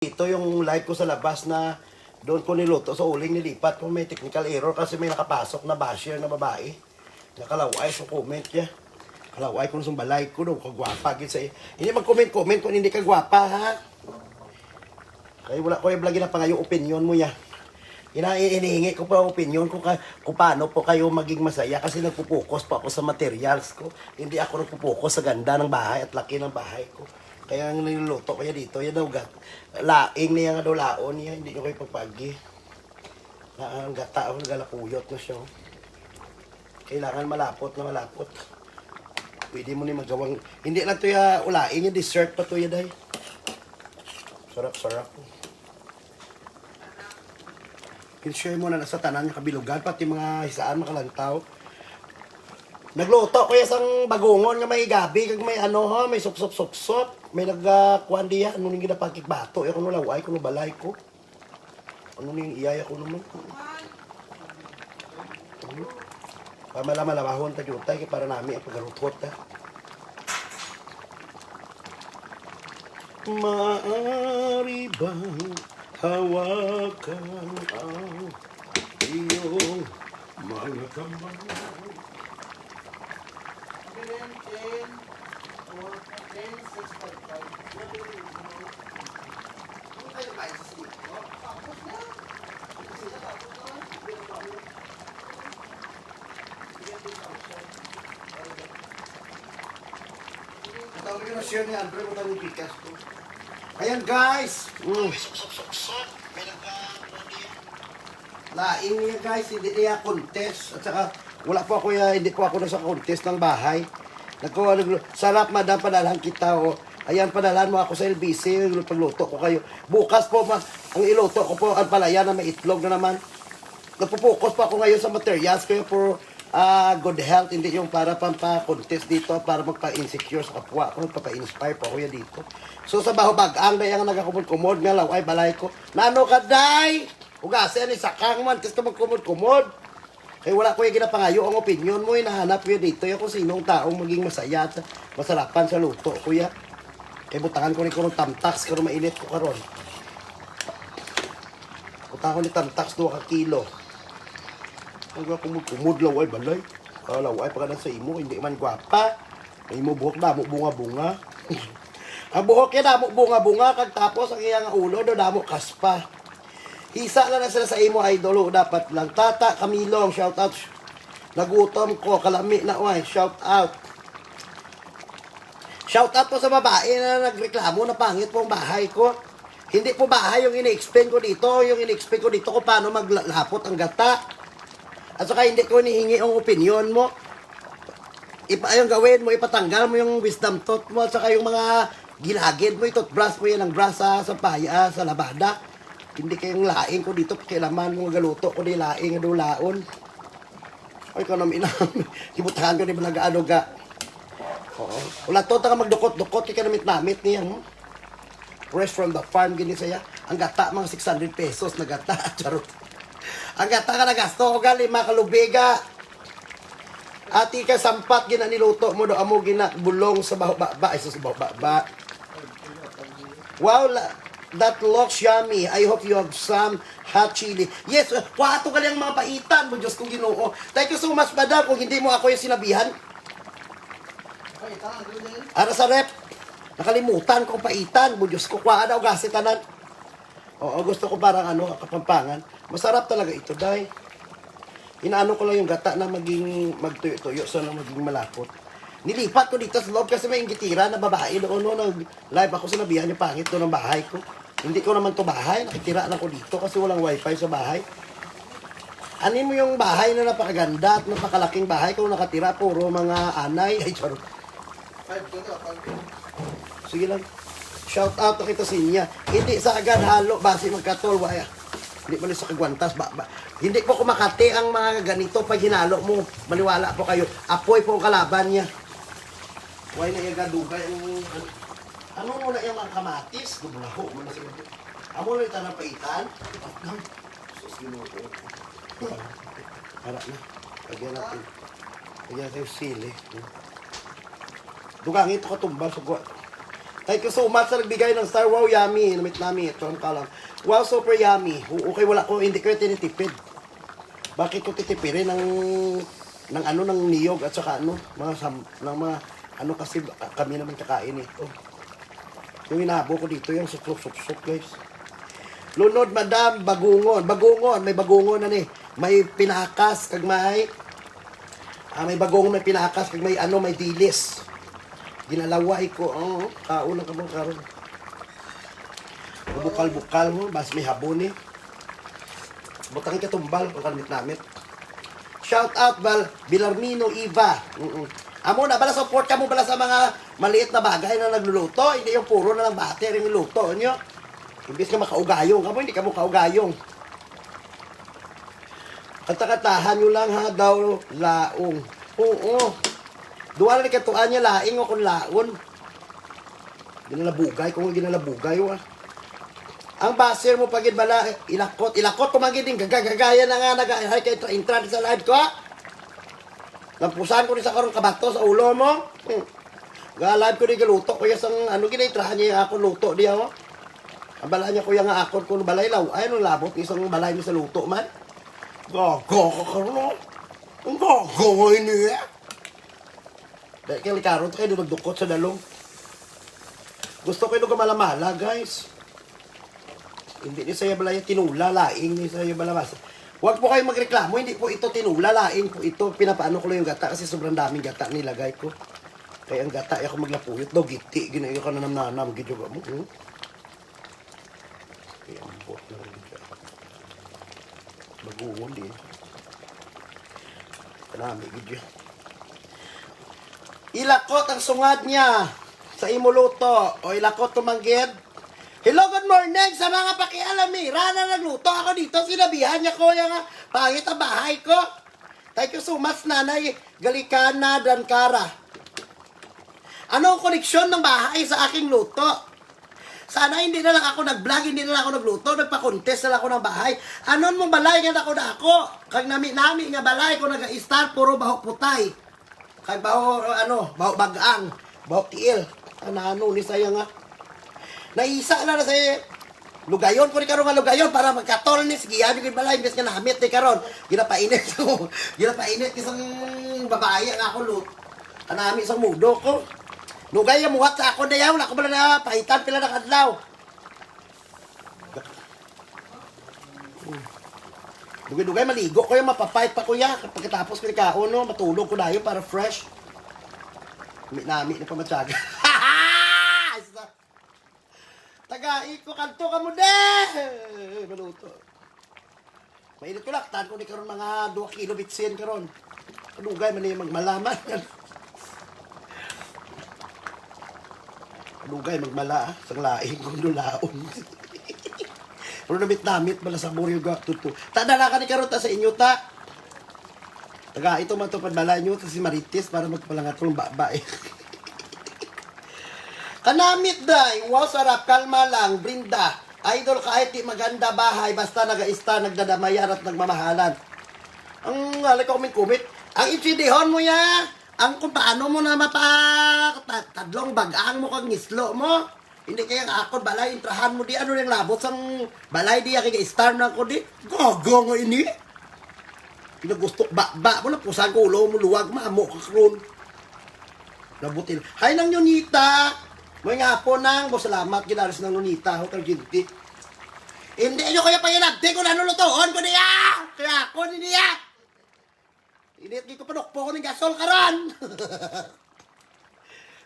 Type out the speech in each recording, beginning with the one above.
Ito yung live ko sa labas na doon ko niluto sa uling nilipat kung may technical error kasi may nakapasok na basher na babae. Nakalaway sa comment niya. Kalaway ko sa balay ko doon, kagwapa. Hindi mag-comment kung hindi ka gwapa, ha? Kaya wala ko yung vlogin na pa nga yung opinion mo ya. Inihingi ko pa opinion kung paano po kayo maging masaya kasi nagpupokus pa ako sa materials ko. Hindi ako nagpupokus sa ganda ng bahay at laki ng bahay ko. Kaya ang niluluto ko yan dito, yan daw laing niya nga daw laon niya, hindi nyo kayo pagpagi. Ang gata, galapuyot na siya. Kailangan malapot na malapot. Pwede mo ni magawang, hindi lang ito ya ulaing, yung dessert pa ito ya day. Sarap-sarap. Kinshare mo na sa tanan niya kabilugan, pati mga hisaan makalantaw. Nagluto ko isang bagungon nga may gabi, kag may ano ha, may sup-sup-sup-sup. May nagkuhan diya, ano nang ginapakik bato, ako nung laway, kung balay ko. Ano nang iyaya ko naman. Pamala-malabahon ta jutay, para namin ang pagalutot ha. Maaari bang hawakan ang iyong mga kamay? Tawag ko na share ni Andre mo tayo pikas ko. Ayan guys! Laing niya guys, hindi niya contest. At saka wala po ako hindi po ako nasa contest ng bahay. Sarap madam, padalhan kita o. Ayan, padalhan mo ako sa LBC, pagluto ko kayo. Bukas po, ang iluto ko po, ang palaya na may itlog na naman. Nagpo-focus pa ako ngayon sa materials kaya for good health, hindi yung para pampa-contest dito, para magpa-insecure sa kapwa ko, magpapa-inspire po ako yan dito. So sa baho-bagang na yung nagakumod-kumod nga law, ay balay ko, nano ka day? Ugasin, isakang man, kasi ka magkumod-kumod. Kaya wala ko yung ginapangayo ang opinion mo, hinahanap ko dito yung kung sinong taong maging masaya at masarapan sa luto, kuya. Kaya butangan ko rin ko ng tamtax, kaya mainit ko karon. Butangan ko ni tamtax 2 kilo. Ang kumud laway balay. Laway pa ka sa imo, hindi man gwapa. May imo buhok damo bunga-bunga. Ang buhok yan damo bunga-bunga, kag tapos ang iyang ulo do damo kaspa. Isa na sila sa imo idol, dapat lang. Tata Camilong, shout out. Nagutom ko, kalami na oy, shout out. Shout out po sa babae na nagreklamo na pangit po ang bahay ko. Hindi po bahay yung ini-explain ko dito, yung ini-explain ko dito kung paano maglapot ang gata. At saka hindi ko hinihingi ang opinion mo. Yung gawin mo, ipatanggal mo yung wisdom tooth mo, at saka yung mga gilagid mo, toothbrush mo yan ang brush sa paya, sa labada. Hindi kayong laing ko dito, kailaman mo galuto ko di laing, laon. Ay, ka namin namin. Kibutahan ko di ba nag-ano ga. Oo. Wala to, taka magdukot-dukot, kaya namit-namit niya. Fresh from the farm, gini saya. Ang gata, mga 600 pesos na gata. Charot. Ang gata ka nagasto ko gali, mga kalubiga. Ati ka sampat, niluto mo do, amo bulong sa baho-baba. Ay, sa baho-baba. Wow, that looks yummy. I hope you have some hot chili. Yes, wato ka lang mga paitan mo, Diyos kong Ginoo. Thank you so much, madam, kung hindi mo ako yung sinabihan. Ara sa rep, nakalimutan kong paitan mo, Diyos ko, kuwaan daw gasitanan. Oo, gusto ko parang kapampangan. Masarap talaga ito, day. Inaano ko lang yung gata na magtuyo-tuyo, so na maging malapot. Nilipat ko dito sa loob kasi may inggitira na babae doon. Nag-live ako, sinabihan yung pangit doon ng bahay ko. Hindi ko naman to bahay, nakitira lang ko dito kasi walang wifi sa bahay. Anin mo yung bahay na napakaganda at napakalaking bahay kung nakatira, puro mga anay. Ay, charot. Sige lang. Shout out na kita sa inyo. Hindi sa agad halo, base magkatol, waya. Hindi mo sa kagwantas. Hindi po kumakati ang mga ganito pag hinalo mo. Maniwala po kayo. Apoy po ang kalaban niya. Huwag na yung gadugay. Ano mo na yung mga kamatis? Gumulaho mo na sila. Amo na yung tanang paitan. Sus, ginuto. Harap na. Lagyan natin. Lagyan natin yung sili. Dugang ito katumbal sa Thank you so much sa nagbigay ng star. Wow, yummy. Namit namin. Ito ang kalang. Wow, super yummy. Okay, wala ko. Hindi ko yung tinitipid. Bakit ko titipirin ng ano, ng niyog at saka ano, ng mga ano kasi kami naman kakain ito. Yung inabo ko dito, yung suksok guys. Lunod, madam, bagungon. Bagungon, may bagungon na ni. May pinakas, kag may bagungon, may pinakas, kag may ano, may dilis. Ginalaway ko, kauna ka mo karon. Bukal-bukal mo, bas may habon eh. Butangin ka tumbal, pagkalmit-lamit. Shout out, Bilarmino Eva. Amo na, bala support ka mo bala sa mga maliit na bagay na nagluluto. Hindi yung puro na lang bater yung luto nyo. Imbis ka makaugayong, kamo hindi ka mo kaugayong. Katakatahan nyo lang ha, daw laong. Oo. Duwa na ni katuan niya, laing o kung laon. Ginalabugay, kung ginalabugay o ang baser mo pagid bala, ilakot, tumagid din, gagagaya na nga, nag-hay kayo intrad sa live ko ha. Lampusan ko rin sa karong kabato sa ulo mo. Ga-live ko rin galuto, kuya sang ano ginaitrahan niya ako luto diya ho. Ang bala niya kuya nga akon ko balay law, ay nung labot, isang balay mo sa luto man. Gago ka karon. Ang gago niya. Dahil kayo likaron, kayo nagdukot sa dalong. Gusto ko yung malamala, guys. Hindi ni saya balaya tinula, laing ni saya balabas. Huwag po kayo magreklamo, hindi po ito tinula, laing po ito. Pinapaano ko lang yung gata kasi sobrang daming gata nilagay ko. Kaya ang gata, ako maglapuyot daw, giti, ginayo ka na nanam, gito ba mo? Kaya ang bot na rin siya. Baguhon din. Kanami, gito. Ilakot ang sungad niya sa imuluto o ilakot tumanggid. Hello, good morning sa mga pakialami. Rana nagluto ako dito. Sinabihan niya ko yung pangit ang bahay ko. Thank you so much, Nanay Galikana Dankara. Anong koneksyon ng bahay sa aking luto? Sana hindi na lang ako nag-vlog, hindi na lang ako nagluto, nagpa-contest na lang ako ng bahay. Anon mong balay nga ako. Kag nami nga balay ko nag-star, puro bahok putay. Kag bahok, bahok bagang, bahok tiil. Ano ni saya nga. Naisa na sa lugayon ko ni karon nga lugayon para magkatol ni sige abi ko balay imbes nga namit ni karon ginapainit ko isang babae nga ako lut anami isang mudo ko lugay mo hat sa ako dayaw na ko bala na pahitan pila na kadlaw dugay maligo ko yung mapapait pa kuya pagkatapos ko ni kaon no matulog ko dayo para fresh nami ni pamatsaga Tagai ko kanto ka mo de. Maluto. Mainit ko laktan ko ni karon mga 2 kilo bitsin karon. Kadugay man ni magmalaman. Kadugay magmala sang laing kung dulaon. Pero namit bala sa buryo ga tutu. Tadala ka ni karon ta sa inyo ta. Tagai ito man to padbala nyo ta si Marites para magpalangat kong babae. Kanamit day, wow sarap, kalma lang, Brinda. Idol kahit di maganda bahay, basta nag-ista, nagdadamayan at nagmamahalan. Ang alay ko kumit. Ang itsidihon mo ya, ang kung paano mo na tadlong bagang mo kang ngislo mo. Hindi kaya ako balay, intrahan mo di, ano yung labot sang balay di, kaya star na ako di. Gago nga ini. Pinagustok, ba mo na pusan ko, ulo mo, luwag, maamo ka karon. Labutin. Hay nang Yunita. May nga po nang, salamat, ginaris ng Lunita, Hotel Ginti. Hindi nyo kaya payanabdi kung nanulutoon ko niya! Kaya ako niya! Hindi ko panukpo ko ng gasol karan!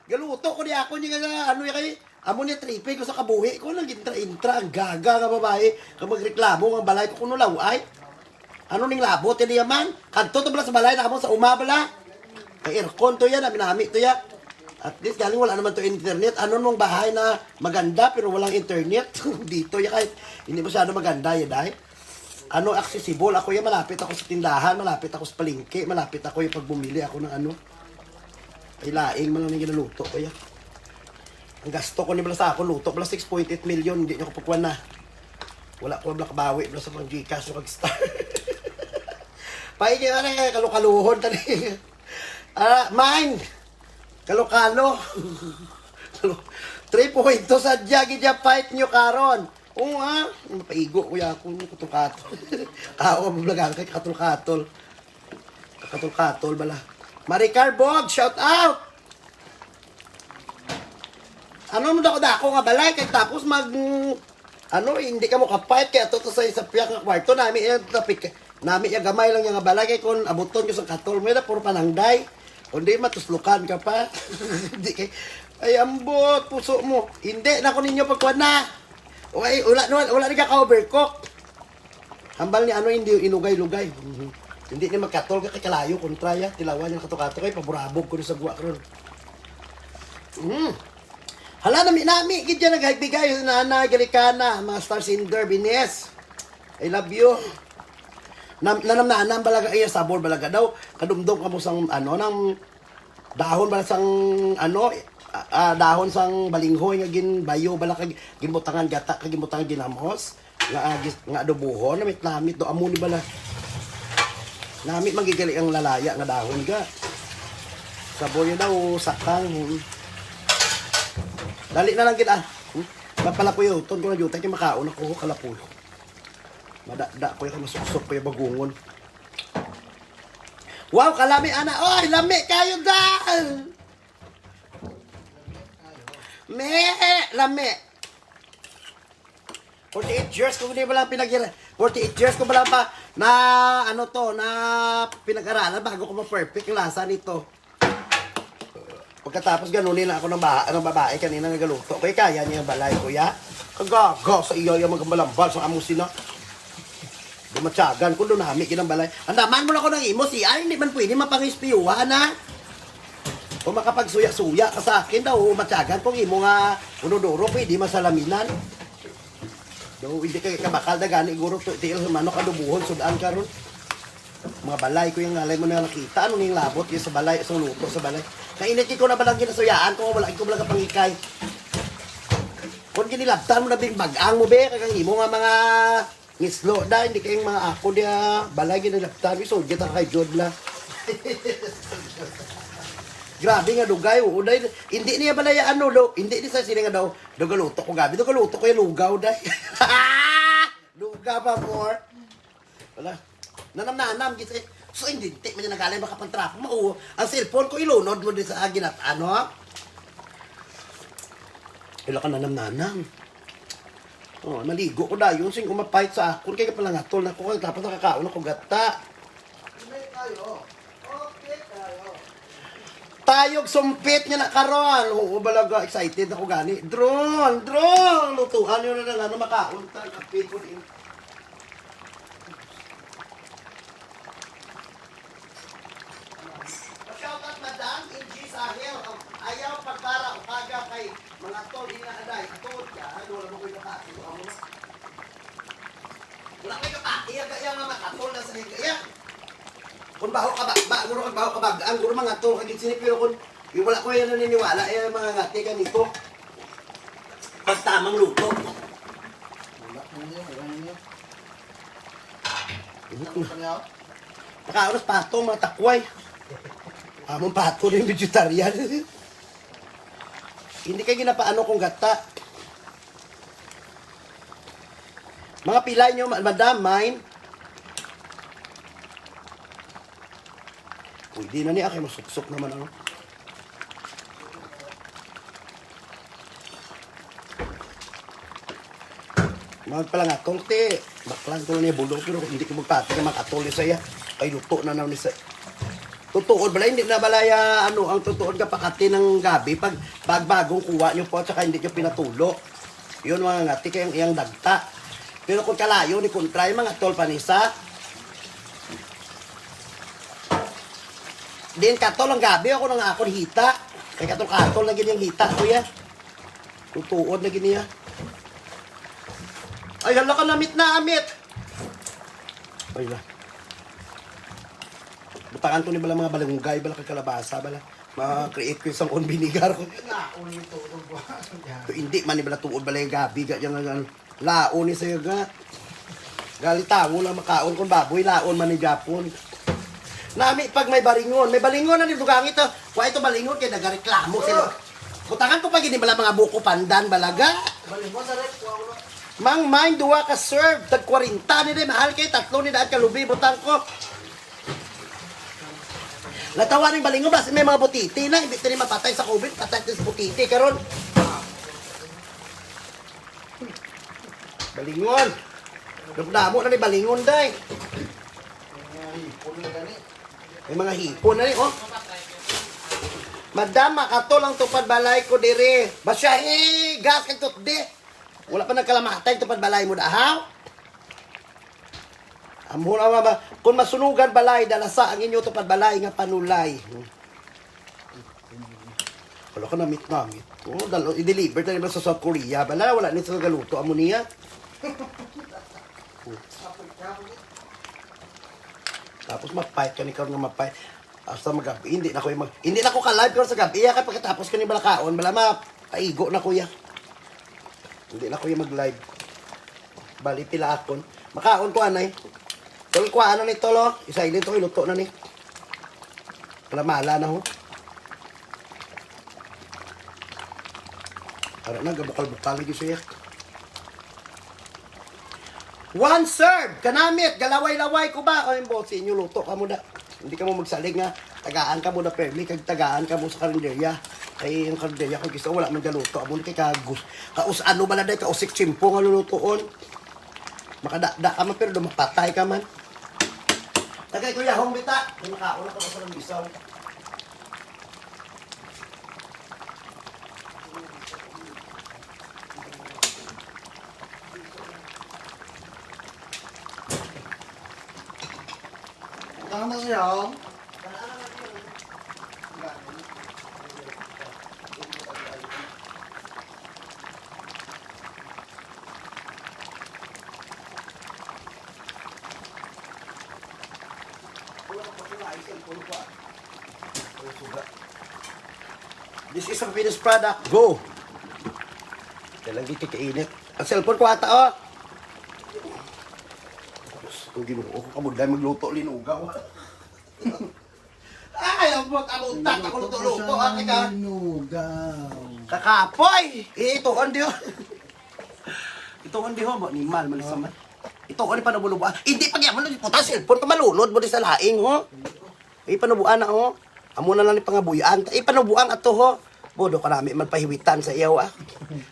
Galuto ko niya ako niya ano yung kay, amo niya tripe ko sa kabuhi ko, nang intra-intra, ang gaga nga babae, kung magreklamo, ang balay ko kung nulaway. Ano ning labot, hindi yaman? Kanto to bala sa balay na mo sa umabala. Kay aircon to yan, aminami to yan. At least galing wala naman to internet. Ano nung bahay na maganda pero walang internet? Dito ya kahit hindi masyado maganda ya dahil. Ano accessible? Ako ya malapit ako sa tindahan, malapit ako sa palengke, malapit ako yung pag bumili ako ng ano. Ay laing man lang yung ginaluto ko ya. Ang gasto ko ni bala sa ako luto, bala 6.8 million, hindi niya ko pagkuhan na. Wala ko bala kabawi, bala sa mga Gcash o kag-star. Paigin na rin, kalukaluhon tani. Mine! Kalo-kalo. 3 pointo sa jagi dya fight nyo karon. Oo nga, mapaigo ko ya kung katol-katol. Kao mo blagan kay katol-katol. Katol-katol bala. Maricar Bog, shout out. Ano mo dako nga balay kay tapos hindi ka mo ka-fight kaya to sa isa piyak nga kwarto nami yung tapik. Nami yung gamay lang yung balay kay kung abuton ko sa katol mo na puro panangday. Kundi matuslukan ka pa. Hindi kay ay ambot puso mo. Hindi na ko ninyo pagkuan na. Okay, wala ni ka-overcook. Hambal ni hindi inugay-lugay. Hindi ni magkatol kay kalayo kontra ya tilawan yung kato-kato kay paborabog ko sa guwa karon. Hala nami gid yan nagbigay na Galicana, mga Star Cinder Bines. I love you. Nanam balaga iya sabor balaga daw kadumdum kamo sang nang dahon bala sang dahon sang balinghoy nga ginbayo bala kag ginbutangan gata kag ginbutangan ginamos nga adobohon namit do amo ni bala. Namit magigali ang lalaya nga dahon ga. Sabor yun daw sakang. Dali na lang kita. Mapalapuyo, ton ko na jutay kay makaon ako kalapuyo. Madada ko yung masusok ko yung bagungon. Wow, kalami ana. Oy, lami kayo dal. Lami. 48 years ko hindi ba lang 48 years ko ba lang pa na pinag-aralan bago ko ma-perfect yung lasa nito. Pagkatapos ganunin ako ng babae kanina nagaluto. Kaya niya yung balay, kuya. Kagaga sa iyo yung magmalambal sa amusin na. Dumatsagan ko doon namin kinambalay. Andaman mo lang ako ng imo siya. Hindi man pwede mapangispiyuhan ha. Kung makapagsuya-suya ka sa akin daw, matsagan kung imo nga unodoro, pwede masalaminan. Do hindi kay kabakal na gani guro tiil manok adubuhon sudan karon. Mga balay ko yung alay mo na nakita ano ning labot yung sa balay sa luto sa balay. Kainit ko na balang ginasuyaan ko wala ko balang pangikay. Kung ginilabtan mo na bing bagang mo be kag imo nga mga ngislo da hindi kayong mga ako dia balay ginilabtan iso kita kay Jodla. Grabe nga dugay dai hindi niya balay hindi ni sa sila nga daw dugaluto ko gabi dugaluto ko yung lugaw dai. Lugaw pa more. Wala. Nanam gid so hindi man niya nagalay makapagtrapo mo ang cellphone ko ilunod mo din sa agin at ila ka nanam naligo ko dayon sing kumapait sa akon kay pala ngatol na ko tapos nakakaon ako gata. Okay tayo. Tayog sumpit niya na karon. Oo balaga excited ako gani. Drone lutuhan yun na makaon ta kape ko din. Ayaw pagpara ukaga kay mga tol inaaday atod ka wala mo koy kapati wala koy kapati kaya nga makatol na sa kaya kung baho ka guro baho ka ang guro mga tol kagit sini pero kung wala ko yan naniniwala mga ngati ganito pag tamang luto Nakaoras patong mga takway. Among pato na yung vegetarian. Hindi kayo ginapaano kung gata. Mga pilay nyo, madam, mine. Uy, di na niya kayo masuksok naman ano. Magpala nga, te. Baklang ko na niya bulong, pero hindi ko magpati na makatuli saya. Ay, luto na naman ni saya. Tutuod bala, hindi na balaya, ang tutuod ka pakati ng gabi, pag bagong kuha nyo po, at saka hindi nyo pinatulo. Yun mga ngati, kayang iyang dagta. Pero kung kalayo, ni kontra, yung mga tol panisa, din katol ang gabi, ako nang akon hita. Kaya katol-katol na ganyang hita, kuya. Tutuod na ganya. Ay, hala ka namit na, amit. Ay, na. Butangan ko ni bala mga balanggay, bala kalabasa, bala. Ma-create ko isang on binigar ko. Laon ni tuod ba? Hindi man ni bala tuod bala yung gabi. Laon ni sa'yo ga. Galitawo lang makaon kung baboy, laon man ni Japon. Nami pag may balingon na ni dugang ito. Kuha ito balingon kaya nagareklamo sila. Butangan ko pa gini bala mga buko pandan balaga. Balik mo sa rep. Kuha ko na. Mang mine duwa ka serve tag 40 ni din mahal kay tatlo ni daan ka lubi butang ko. Natawa ning balingon ba may mga butiti na hindi tani mapatay sa COVID, patay din sa butiti karon. Balingon. Damo na ni balingon day. May mga hipon na rin, oh. Madam, makato lang tupad balay ko dire. Basya, gas kay tutdi. Wala pa nagkalamatay tupad balay mo dahaw. Amo na ba, kung masunugan balay, dalasa ang inyo tupad balay nga panulay. Wala ka namit. Oh, i-deliver na naman sa South Korea. Wala nito sa galuto. Amo niya. Tapos mapayt ka ni karon nga mapayt. Hasta magabi hindi na ko ka-live karon sa gabi kay pagkatapos kani balakaon bala mapaigo na kuya. Hindi na kuya mag-live. Bali pila akon. Makaon ko anay. Tol ko ano ni tolo, isa-ilin to iluto na ni. Kalamala na ho. Ara na gabukal-bukal gyud siya. One serve, kanamit, galaway-laway ko ba? Ay, boss, inyo luto ka mo na. Hindi ka mo magsalig nga, tagaan ka mo na perli, kag tagaan ka mo sa karinderya. Kay yung karinderya ko, gusto wala man galuto. Amo ni kay kagus. Ano ba na day, kausik chimpo nga lulutoon. Makadakda ka man, pero dumapatay ka man. Tagay ko yahong bita. May makauna ko sa ng bisaw. Tama siya. This is a finished product. Go! Kailang dito kainit. Ang cellphone ko ata, oh! Kung ginuo ko kamuday magluto linugaw. Ay, abot ako luto-luto. Ate ka. Linugaw. Kakapoy! Itoon di ho. Itoon di ho. Animal, malisa man. Itoon di panabulubuan. Hindi pag yaman lang. Puta, cellphone pa malunod mo di sa laing ho. Panabuan na ho. Amo na lang ni pangabuyan. Panabuan ato ho. Bodo ka namin magpahiwitan sa iyaw ah.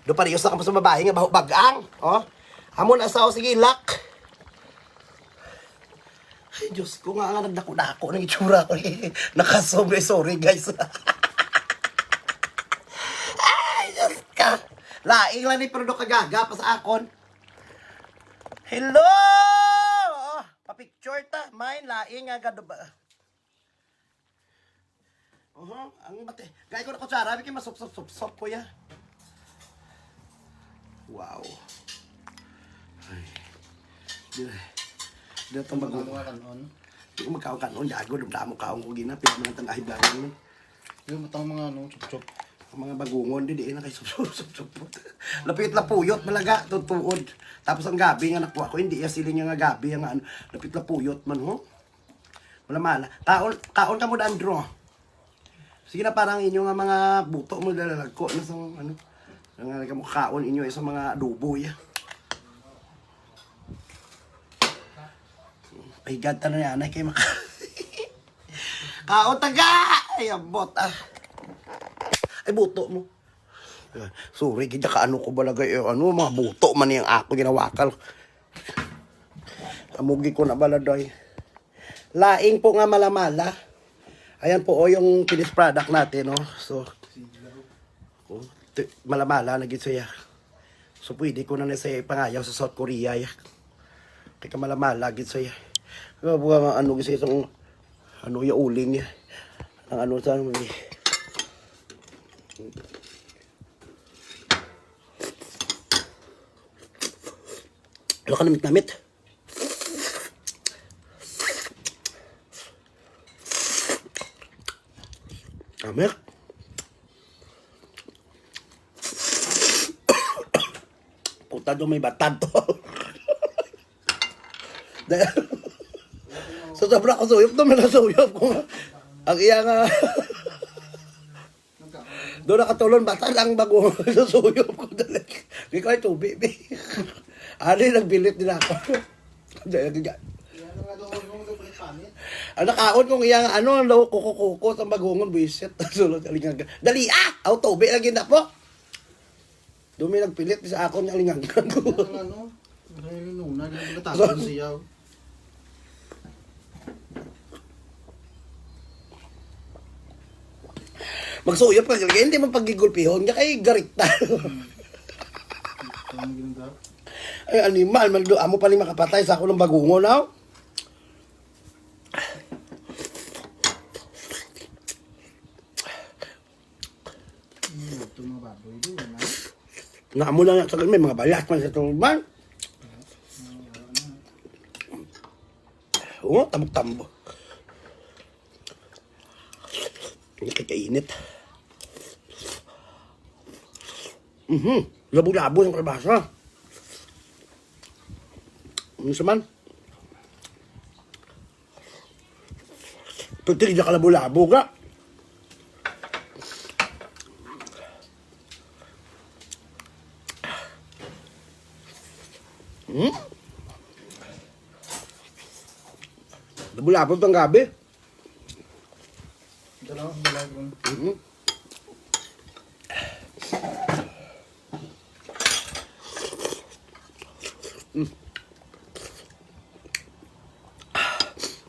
Do parehas na ka sa babae nga bagang. Oh. Amo na asawa sige lak. Ay, Diyos ko nga nagdako-dako ng itsura ko. Sorry guys. Ay, Diyos ka. Laing lang ni pero kagaga pa sa akon. Hello! Pa-picture ta. Mine, laing nga gado ba? Ang bate. Gaya ko na kutsara, may kayo masup-sup-sup ko ya. Wow. Ay. Dito itong Magawa kanon. Hindi ko magkaon-kanon. Yago, dumdamo kaon ko gina. Pinag mga ahiblagan mo. Yung matang mga chup-chup. Ang mga bagungon, di na kayo sup-sup-sup. Lapit na puyot, malaga, tutuod. Tapos ang gabi nga nakuha ko, hindi silin niya nga gabi. Ang ano, lapit na puyot man ho. Mala. Kaon ka mo daan, draw. Sige na parang inyo nga mga buto mo dalalagko na sa ano. Nga mo kaon inyo sa mga adobo ya. Ay God, ano yan ay kay maka. Kaon taga! Ay abot ah. Ay buto mo. Sorry, kaya ka ano ko balagay ano mga buto man yang ako ginawakal. Amugi ko na baladay. Laing po nga malamala. Ayan po, yung finished product natin, no? So, malamala na gito siya. So, pwede ko na siya ipangayaw sa South Korea. Kaya malamala gito siya. Ano gito siya, ano yung uling niya. Ang ano sa ano. Ano ka namit-namit? Amer. Puta do may batad to. So sobra ko suyop to, may nasuyop ko. Ang iya nga. Doon nakatulon, bata lang bago susuyop ko dali. Hindi ko ay tubig, be. Ano yung nagbilit din ako. Yan ang nga doon kung nagpalit panit. Ang nakaon kong iyang ano, kuko-kuko sa bagungon, bisit. Sulod, alingaga. Dali, Aw, tubig lagi na po. Doon may nagpilit sa ako niya alingaga. Yan ang ano. Ay, nuna. Yan ang nagtatapon siya. Magsuyop ka, hindi mo pagigulpihon, niya kay garita. Ito ang ginagawa. Ay, animal, amo pa ni makapatay sa ako ng bagungon, aw. Ito mga baboy doon. Naamo lang sa may mga balas man sa tulman. Oo, tambok-tambo. Nakikainit. Labo-labo yung kalabasa. Ano saman? Pagtiri na kalabo-labo ka. Labo-labo itong gabi. Dalawang bulag ko.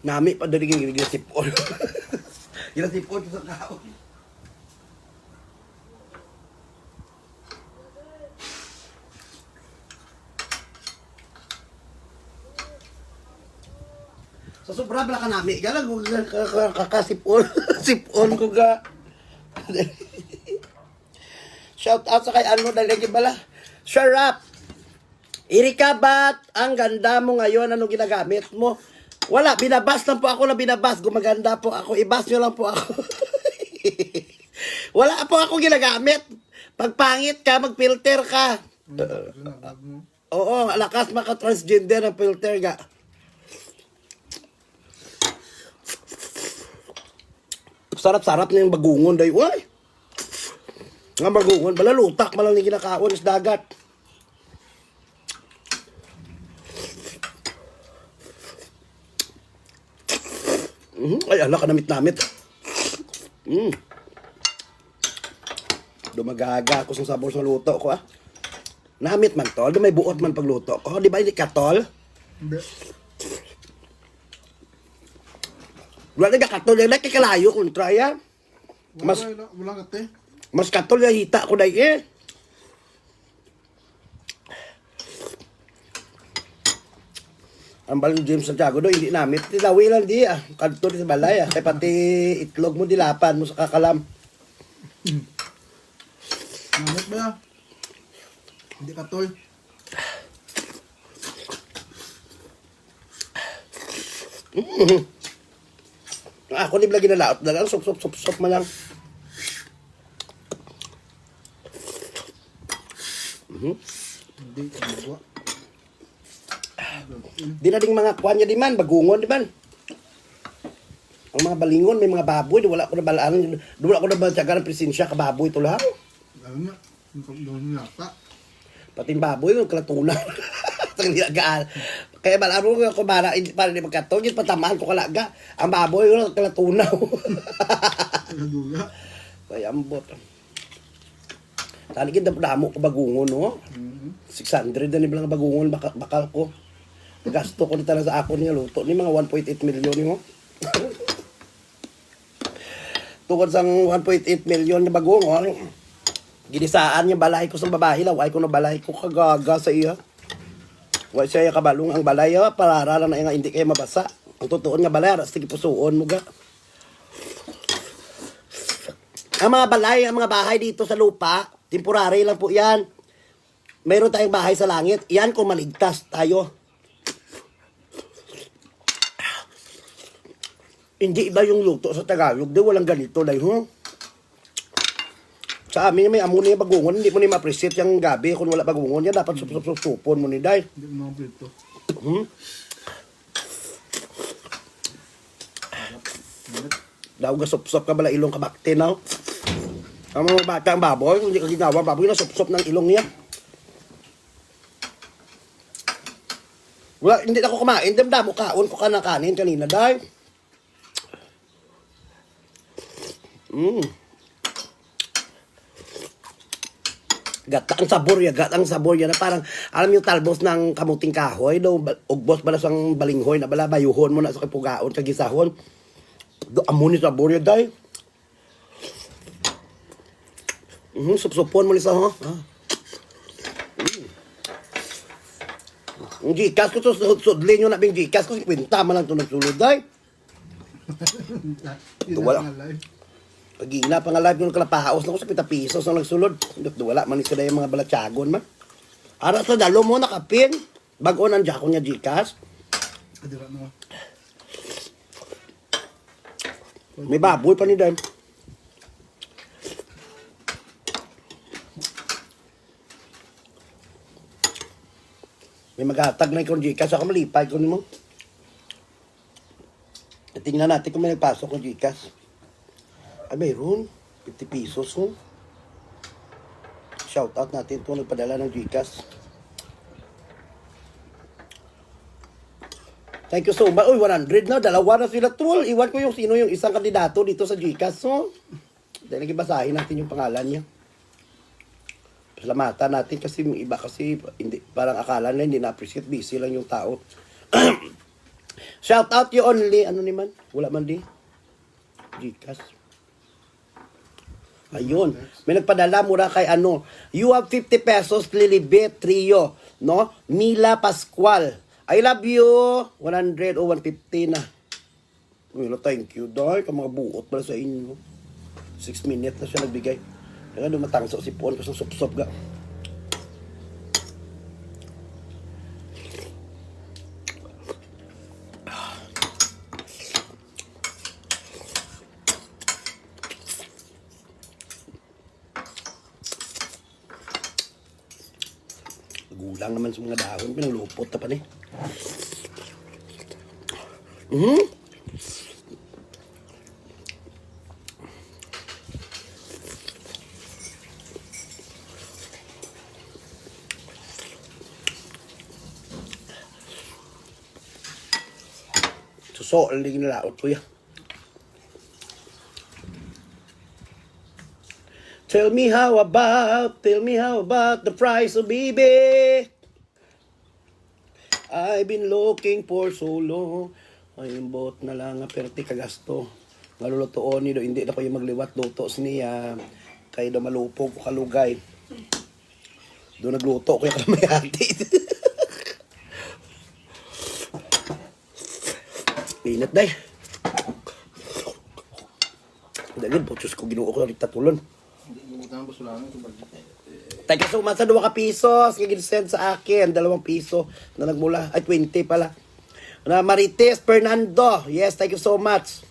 Nami pa dari ginasipon. Ginasipon sa kaon. Sa sobra bala ka nami, galag kakasipon. Sipon ko ga. Shout out sa kay ano dali bala. Sharap. Erika, ba't ang ganda mo ngayon? Anong ginagamit mo? Wala, binabas lang po ako na binabas. Gumaganda po ako. Ibas nyo lang po ako. Wala po ako ginagamit. Pag pangit ka, mag-filter ka. Oo, lakas maka-transgender ng filter ga. Sarap-sarap na yung bagungon day. Uy! Nga bagungon, balalutak, malang yung kinakaon is dagat. Ay, ala ka namit-namit. Dumagaga ako sa sabor sa luto ko, Namit man, tol. May buot man pagluto ko. Di ba hindi ka, tol? Hindi. Wala na katol. Wala kay kalayo kung try, Mas, Wala kate. mas katol na hita ko dahil, Ang balang James Santiago do, hindi namit. Tilawi lang di, Kanto di sa balay, Kaya pati itlog mo dilapan mo sa kakalam. Namit ba yan? Hindi katol. Ako ni lagi na laot na lang, sup man lang. Hindi, kamagwa. Di na ding mga kuwan niya di man, bagungon di man. Ang mga balingon, may mga baboy, di wala ko na balaan, di wala ko na batyaga ng presensya, kababoy ito lang. Alam nga, doon yata. Pati yung baboy, yung kalatunan. Taglilagaan. Kaya malaro ko para hindi magkatong, yung patamahan ko kalaga. Ang baboy, yung kalatunaw. Naduga. Kaya ambot. Taligid na damo ko bagungon, no? 600 na ni bilang bagungon, bakal ko. Gasto ko na talaga sa ako niya luto. Ni mga 1.8 million, no? Tungkol sa 1.8 million na bagungon, ginisaan yung balay ko sa babae. Laway ko na balay ko kagaga sa iya. Wala siya kabalong ang balay, parara lang na nga hindi kayo mabasa. Ang totoo nga balay, aras tigi pusuon mo ga. Ang mga balay, ang mga bahay dito sa lupa, temporary lang po yan. Mayroon tayong bahay sa langit. Yan kung maligtas tayo. Hindi iba yung luto sa Tagalog. Di walang ganito dahil, Sa amin may amo niya bagungon, hindi mo ni ma-appreciate yung gabi. Kung wala bagungon niya, dapat supon mo ni Day. Hindi mo mga prito. Daw ga sup ka bala ilong kabakti na. Ang mga bata ang baboy, hindi ka ginawa baboy na sop-sop ng ilong niya. Wala, hindi na ako kumain. Damdamo kaon ko ka ng kanin kanina, dahil. Gatang sabor ya, gatang sabor ya na parang, alam yung talbos ng kamuting kahoy, do, ugbos balas ang balinghoy na bala, bayuhon mo na sa kipugaon, sa gisahon. Do, amon yung sabor ya, dahil. Sup-supon mo nisa, ho? Ang Gcash ko to, sudlin nyo na bing Gcash ko, 50 man lang ito nagsulod, dahil. Wala. Pagigna pa nga live yung kalapahaos na ko sa 50 pesos ang nagsulod. Wala man sila yung mga balatsagon man. Ara sa dalo mo nakapin. Bago ng jako niya Gcash. Adira na. May baboy pa ni Dan. May maghatag na ikon Gcash. Ako malipay ko ni mo. Tingnan natin kung may nagpasok ng Gcash. Ay, mayroon. 50 pesos, no? Shout out natin kung nagpadala ng Gcash. Thank you so much. Uy, 100 na. Dalawa na sila, tol. Iwan ko yung sino yung isang kandidato dito sa Gcash, no? Dahil basahin natin yung pangalan niya. Pasalamatan natin kasi yung iba kasi hindi, parang akala na hindi na-appreciate. Busy lang yung tao. Shout out you only. Ano naman? Wala man di. Gcash. Ayun. May nagpadala mura kay ano. You have 50 pesos, Lilibet Trio. No? Mila Pascual. I love you. 100 o 150 na. Well, thank you, Doy. Ka mga buot pala sa inyo. 6 minutes na siya nagbigay. Kaya dumatangso si Puan kasi sup-sup ga. Gulang naman sa mga dahon. Pinalupot na pa ni. Suso, ang ligin na laot ko yan. Tell me how about the price of baby. I've been looking for so long. Ay, bot na lang nga perti kagasto. Malulutoon ni do, hindi na ko yung magliwat luto siniya. Kaya do malupog ko kalugay. Do nagluto ko yung kalamayati. Init day. Dagad, pochos ko ginuo ko ulit tatulon. Thank you so much sa 2 ka pisos. Kaya sa akin, 2 piso na nagmula. Ay, 20 pala. Na Marites Fernando. Yes, thank you so much.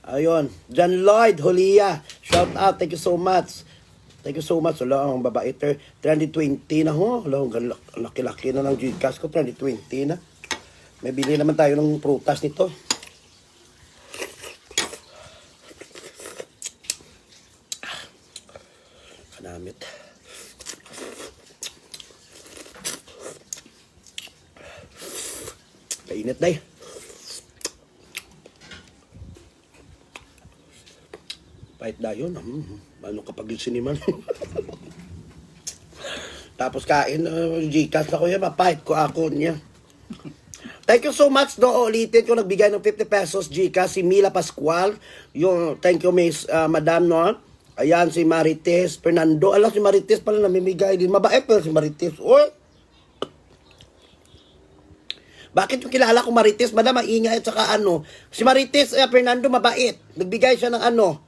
Ayun. John Lloyd Holia. Shout out. Thank you so much. Thank you so much. Wala, ang babae. 320 na ho. Wala, ang laki-laki na ng Gcash ko. 320 na. May bili naman tayo ng prutas nito. Kanamit. Kainit day. Pahit dayon. Ano kapag yung siniman? Tapos kain, Gcash na ko yan. Mapahit ko ako niya. Thank you so much do. Ulitin ko nagbigay ng 50 pesos Gcash si Mila Pascual. Yung thank you Miss Madam no. Ayan si Marites Fernando. Alam si Marites pala namimigay din. Mabait pero si Marites. Oy. Bakit yung kilala ko Marites? Madam maingay at saka ano. Si Marites Fernando mabait. Nagbigay siya ng ano.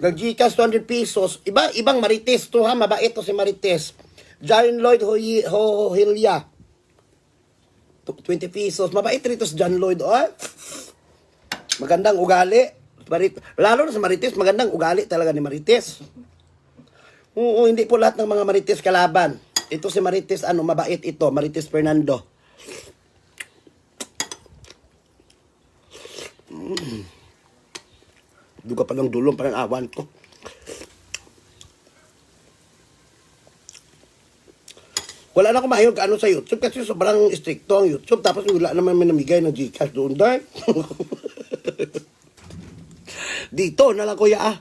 Nag-Gcash 200 pesos. Ibang Marites to ha. Mabait to si Marites. John Lloyd Hohilia. 20 pesos. Mabait rito si John Lloyd. Oh. Magandang ugali. Lalo na sa Marites, magandang ugali talaga ni Marites. Oo, hindi po lahat ng mga Marites kalaban. Ito si Marites, mabait ito. Marites Fernando. Duga pa ng dulong, parang awan ko. Wala na akong mahayog ano sa YouTube kasi sobrang stricto ang YouTube. Tapos wala naman may namigay ng Gcash doon dahil. Dito na lang kuya ah.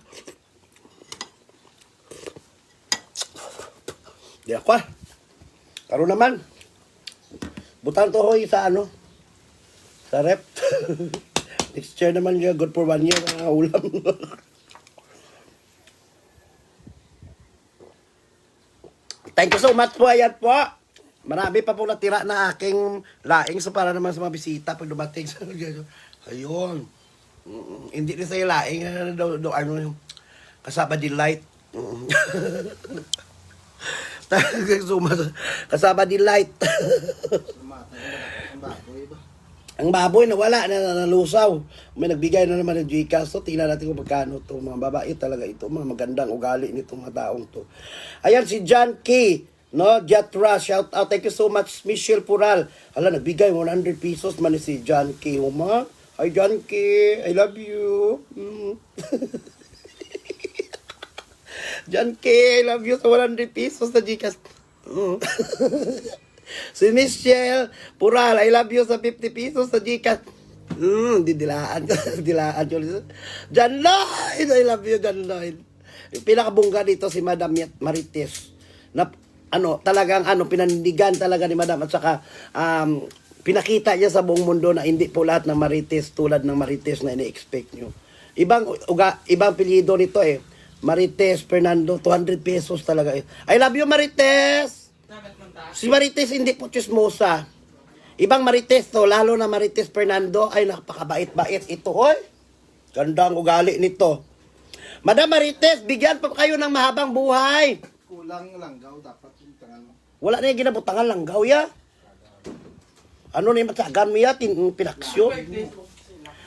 Di ako ah. Karoon naman. Butang to hoy sa ano. Sa rep. Next year naman niya. Good for 1 year na ulam. Thank you so much po. Ayan po. Marami pa po natira na aking laing. So para naman sa mga bisita pag dumating. Ayun. Hindi rin sa'yo laing. Ano, kasama delight. Kasama delight. Ang baboy na wala, nalusaw. May nagbigay na naman ng Gcash. So, tingnan natin kung magkano to. Mga babae talaga ito. Mga magandang ugali nitong mga taong to. Ayan, si John K. No, Jatra, shout out. Thank you so much, Michelle Pural. Hala, nagbigay 100 pesos man ni si John K. Uma. Hi, John K. I love you. John K. I love you sa 100 pesos na Gcash. Si Michelle Pural, I love you sa 50 pesos sa Gcash. Dilaan. Dilaan. John Lloyd, I love you, John Lloyd. Yung pinakabungga dito si Madam Marites. Na, talagang, pinandigan talaga ni Madam. At saka, pinakita niya sa buong mundo na hindi po lahat ng Marites tulad ng Marites na ini-expect nyo. Ibang apelyido nito eh. Marites, Fernando, 200 pesos talaga eh. I love you, Marites! Si Marites hindi po chismosa. Ibang Marites to, lalo na Marites Fernando, ay napakabait-bait ito, hoy. Ganda ang ugali nito. Madam Marites, bigyan pa kayo ng mahabang buhay. Kulang langgaw dapat yung tangan mo. Wala na yung ginabutangan langgaw ya. Ano na yung matsagan mo ya, pinaksyo.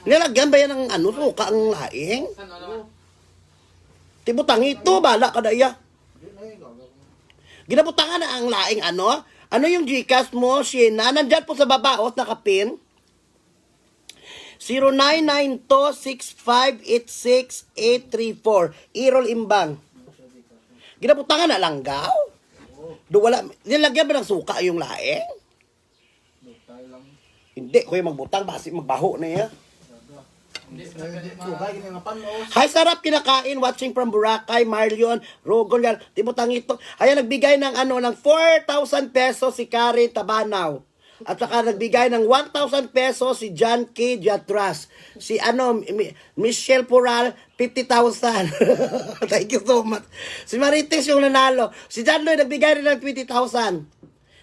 Nilagyan ba yan ng suka ang laing? Tibutang ito, bala ka na iya. Ginabutangan na ang laing ano? Ano yung Gcash mo, Sheena? Nandyan po sa baba, nakapin. 0992-6586834. Irol Imbang. Ginabutangan na langgaw? Wala, nilagyan ba ng suka yung laing? Hindi, kuya magbutang, basi magbaho na yan. Hi, sarap kinakain, watching from Boracay, Marlion, Rogon, yan. Tibutang ito. Ayan, nagbigay ng ng 4,000 pesos si Kari Tabanaw. At saka nagbigay ng 1,000 pesos si John K. Jatras. Si Michelle Pural, 50,000. Thank you so much. Si Marites yung nanalo. Si John Lloyd nagbigay rin ng 20,000.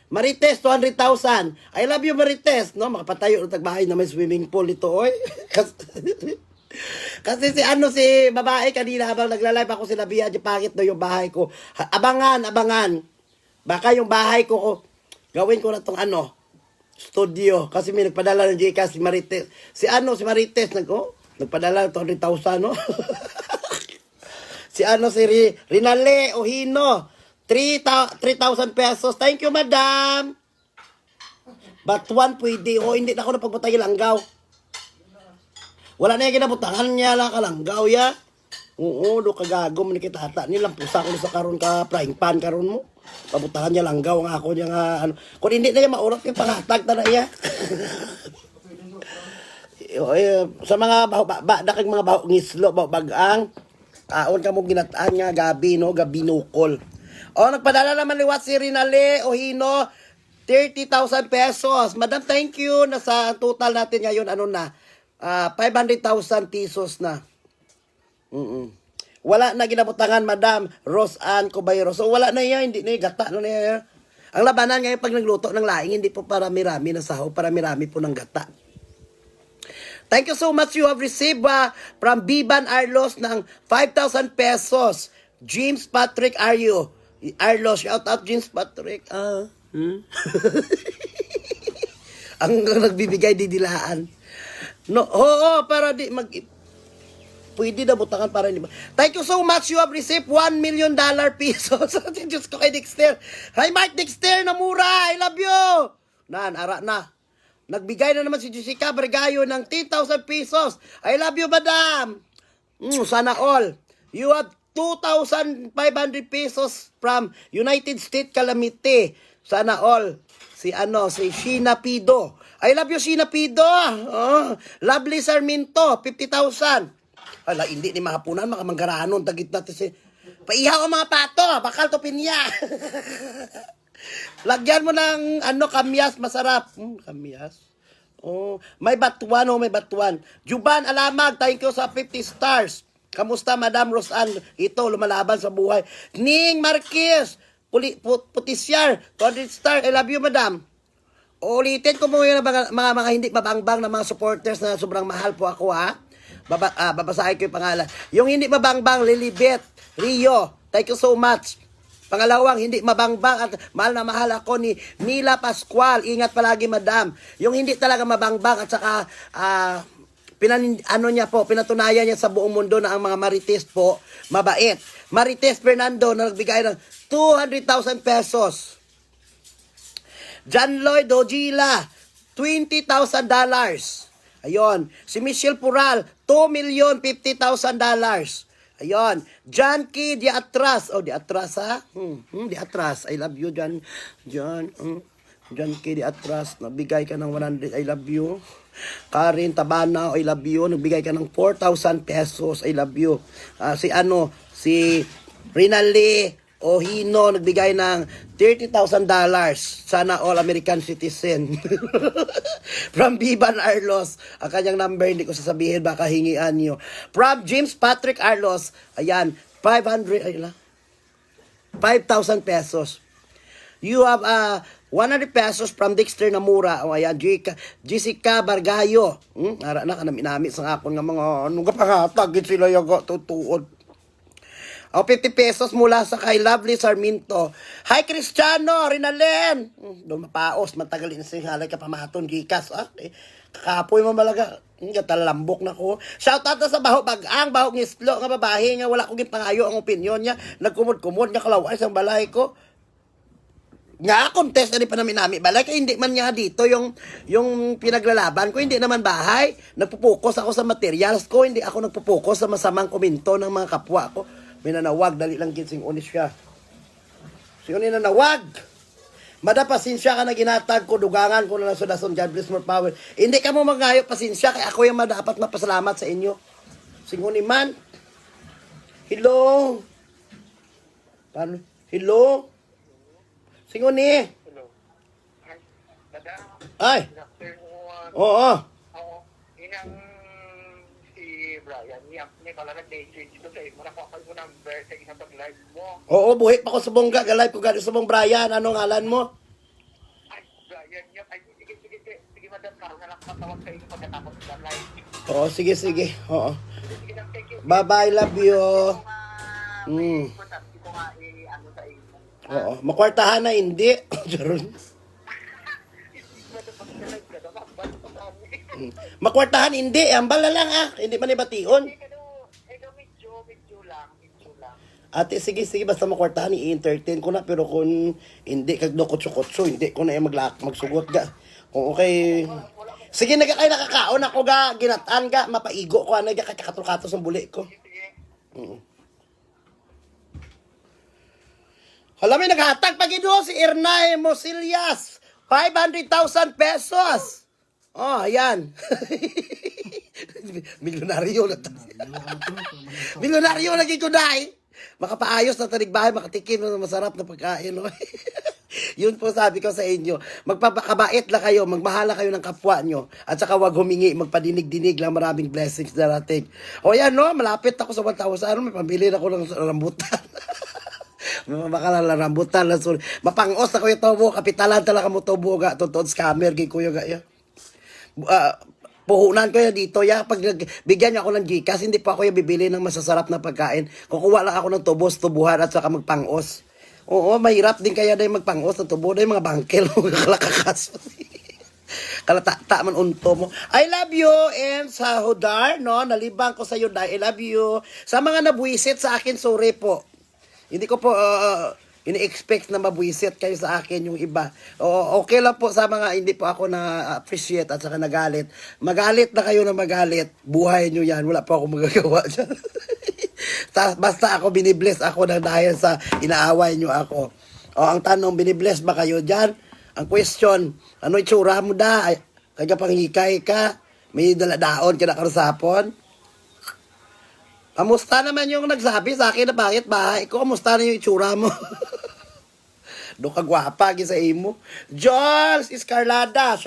Marites, 200,000. I love you, Marites. No, makapatayo ng tagbahay na may swimming pool ito, oy. Kasi si babae kanina habang nagla-live ako sila Bia, pangit na yung bahay ko. Abangan. Baka yung bahay ko, gawin ko na tong studio. Kasi may nagpadala ng Gcash si Marites. Si Marites, nagpadala ng 200,000, no? si Rinale Ohino. 3,000 pesos. Thank you, madam. Batuan pwede. Hindi na ako napagbutay langgaw. Wala na yung ginabutangan niya lang kalanggaw, ya. Oo, do kagago man kita ata. Nilang pusa ko sa karon ka frying pan karon mo. Pabutangan niya langgaw ang ako niya nga Kung hindi na niya maurat yung pangatag na iya. Sa mga dakig mga baho ngislo, bagang. Aon ka mo ginataan nga gabi, no? Gabi nukol. Nagpadala naman liwat si Rinale Ohino, 30,000 pesos. Madam, thank you. Nasa total natin ngayon, 500,000 pesos na. Wala na ginabutangan, Madam Roseanne Cobayro. So, wala na yan. Hindi na yung gata. Na yan. Ang labanan ngayon pag nagluto ng laing, hindi po para mirami na saho, para mirami po ng gata. Thank you so much. You have received from Biban Arlos ng 5,000 pesos. James Patrick, are you? Arlos, shout out James Patrick. Ang nagbibigay didilaan. No, para di pwede na butangan para hindi. Thank you so much. You have received $1 million pesos. Diyos ko kay Dexter. Hi, Mark Dexter na mura. I love you. Ara na. Nagbigay na naman si Jessica Bergayo ng 10,000 pesos. I love you, madam. Sana all. You have 2,500 pesos from United States Calamity. Sana all. Si Sheena Pido. I love you, Sheena Pido. Oh, Lovely Sarmiento, 50,000. Ala, hindi ni mahapunan, makamanggaranon. Tagit natin si... Paihaw ang mga pato, bakal to pinya. Lagyan mo ng kamyas, masarap. Kamyas. Oh, may batuan, may batuan. Juban Alamag, thank you sa 50 stars. Kamusta, Madam Rosan? Ito, lumalaban sa buhay. Ning Marquez, Putisyar, 200 stars. I love you, Madam. Ulitin ko mo yun mga hindi mabangbang na mga supporters na sobrang mahal po ako, ha? Babasahin ko yung pangalan. Yung hindi mabangbang, Lilibet, Rio, thank you so much. Pangalawang, hindi mabangbang at mahal na mahal ako ni Mila Pascual. Ingat palagi, Madam. Yung hindi talaga mabangbang at saka pinatunayan niya sa buong mundo na ang mga Marites po, mabait. Marites Fernando na nagbigay ng 200,000 pesos. John Lloyd Ojila, $20,000. Ayun. Si Michelle Pural, $2,050,000. Ayun. John K. Diatras. Oh, Diatras, ha? Diatras. I love you, John. John K. Diatras. Nagbigay ka ng 100. I love you. Karen Tabana. I love you. Nagbigay ka ng 4,000 pesos. I love you. Si Rinaldi Ohino. Nagbigay ng $30,000. Sana all American citizen. From Vivan Arlos. Ang kanyang number, hindi ko sasabihin, baka hingian nyo. From James Patrick Arlos. Ayan, 5,000 pesos. You have 100 pesos from Dexter Namura. O ayan, Jessica Bargayo. Ara na ka naminami sa akon nga mga kapangatag. Sila yung tutuod. O, 50 pesos mula sa kay Lovely Sarmiento. Hi, Cristiano, Rinalen. Doon mapaos, matagalin sa halay ka pamahaton, gikas. Kakapoy mo malaga. Talambok na ko. Shoutout na sa Baho Bagang, Baho Ngislo, nga babae nga wala kong gipangayo ang opinion niya. Nagkumod-kumod nga kalaway sa balay ko. Nga, contest na rin pa namin balay. Kaya hindi man nga dito yung pinaglalaban ko. Hindi naman bahay. Nagpupokus ako sa materials ko. Hindi ako nagpupokus sa masamang komento ng mga kapwa ko. May nanawag, dali lang kinsing unis siya. Siya ni nanawag. Pasensya ka na ginatag ko, dugangan ko na lang sa dason, God bless more power. Hindi ka mo magayo, pasensya, kaya ako yung dapat mapasalamat sa inyo. Singuni man. Hello? Paano? Hello? Singuni? Hello. Ay. Oo. Inang si Brian, may pala nag-message dito sa imo. Nakuha ko number sa isang pag-live mo. Oo, buhi pa ko sa bongga. Galay ko gano'n sa bong Brian. Anong ngalan mo? Ay, Brian, ay, sige, madam, karo na lang matawag sa inyo pagkatapos ng live. Oo, sige. Oo. Sige lang, thank you. Bye-bye, love you. May contact ko nga, sa inyo. Oo, makwartahan na hindi. Jaron. Makwartahan hindi, ambal na lang hindi man ibation. Medyo lang. Ate, sige, basta makwartahan, i-entertain ko na, pero kung hindi, kagdo kutso-kutso, hindi ko na magsugot ga. Kung okay, sige, nakakaon ako ga, ginataan ga, mapaigo ko, kakatulkato sa buli ko. Hala, may naghatag pag si Ernay Mosilias, 500,000 pesos. Oh, ayan. Milyonaryo na Milyonaryo lagi ko dahil. Makapaayos na taligbahay, makatikim na masarap na pagkain. No? Yun po sabi ko sa inyo. Magpapakabait lang kayo, magmahala kayo ng kapwa nyo. At saka wag humingi, magpadinig-dinig lang, maraming blessings darating. O yan, no? Malapit ako sa 1,000. May pambili na ako ng rambutan. Baka lang rambutan. Mapangos ako yung tobo. Kapitalan talaga mo tobo. Totoo scammer. Kuya gaya. Puhunan ko yan dito. Pag bigyan niya ako ng Gcash, hindi pa ako yung bibili ng masasarap na pagkain. Kukuha lang ako ng tubos, tubuhan at saka magpangos. Oo, mahirap din kaya dahil magpangos ng tubo. Dahil mga bangkel. Kalakakas. Kalata man unto mo. I love you. And sa Hodar, no? Nalibang ko sa iyo, I love you. Sa mga nabuisit sa akin, sorry po. Hindi ko po, ini-expect na mabwisit kayo sa akin yung iba. Oo, okay lang po sa mga hindi po ako na-appreciate at saka nagalit. Magalit na kayo na magalit. Buhay nyo yan. Wala po ako magagawa dyan. Basta ako binibless ako na dahil sa inaaway nyo ako. O, ang tanong, binibless ba kayo dyan? Ang question, ano itsura mo da? Kaya panghikay ka? May daladaon ka na karusapon? Kamusta naman yung nagsabi sa akin na bakit bahay ko? Kamusta na yung itsura mo? Do ka gwapa, gisa imo. Jules Escarlada,